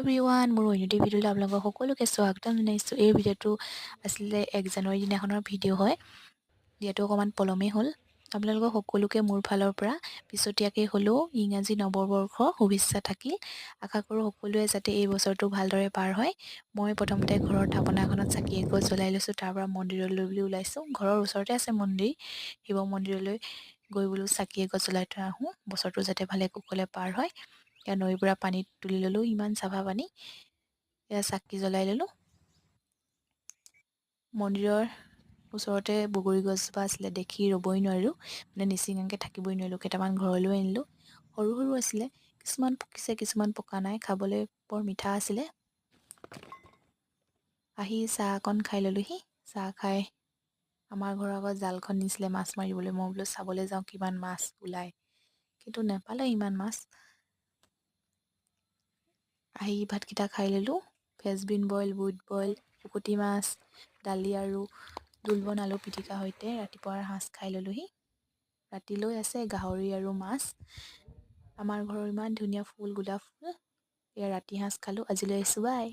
Everyone মোৰ অন্যটি ভিডিঅ'লৈ আপোনালোকক সকলোকে স্বাগতম জনাইছোঁ। এই ভিডিঅ'টো আছিলে 1 জানুৱাৰী দিনাখনৰ ভিডিঅ' হয়। যিহেতু অকণমান পলমেই হ'ল, আপোনালোকক সকলোকে মোৰ ফালৰ পৰা পিছতীয়াকৈ হ'লেও ইংৰাজী নৱবৰ্ষ শুভেচ্ছা থাকিল। আশা কৰোঁ সকলোৱে যাতে এই বছৰটো ভালদৰে পাৰ হয়। মই প্ৰথমতে ঘৰৰ থাপনাখনত চাকি এগছ জ্বলাই লৈছোঁ, তাৰ পৰা মন্দিৰলৈ বুলি ওলাইছোঁ। ঘৰৰ ওচৰতে আছে মন্দিৰ, শিৱ মন্দিৰলৈ গৈ বোলো চাকি এগছ জ্বলাই থৈ আহোঁ, বছৰটো যাতে ভালে কুশলে পাৰ হয়। এয়া নৈৰ পৰা পানীত তুলি ল'লোঁ, ইমান চাফা পানী। এয়া চাকি জ্বলাই ল'লোঁ। মন্দিৰৰ ওচৰতে বগৰী গছজোপা আছিলে, দেখি ৰ'বই নোৱাৰিলোঁ, মানে নিচিঙাকৈ থাকিবই নোৱাৰিলোঁ। কেইটামান ঘৰলৈ আনিলোঁ, সৰু সৰু আছিলে, কিছুমান পকিছে কিছুমান পকা নাই, খাবলৈ বৰ মিঠা আছিলে। আহি চাহ অকণ খাই ল'লোহি। চাহ খাই আমাৰ ঘৰৰ আগত জালখন নিছিলে মাছ মাৰিবলৈ। মই বোলো চাবলৈ যাওঁ কিমান মাছ ওলায়, কিন্তু নেপালে ইমান মাছ। আহি ভাতকেইটা খাই ল'লোঁ। ফ্ৰেঞ্চবিন বইল, বুট বইল, শুকতি মাছ, দালি আৰু জোল বনালোঁ পিটিকা সৈতে। ৰাতিপুৱাৰ সাঁজ খাই ল'লোহি। ৰাতিলৈ আছে গাহৰি আৰু মাছ। আমাৰ ঘৰৰ ইমান ধুনীয়া ফুল, গোলাপ ফুল। এয়া ৰাতি সাঁজ খালোঁ। আজিলৈ আহিছোঁ, বাই।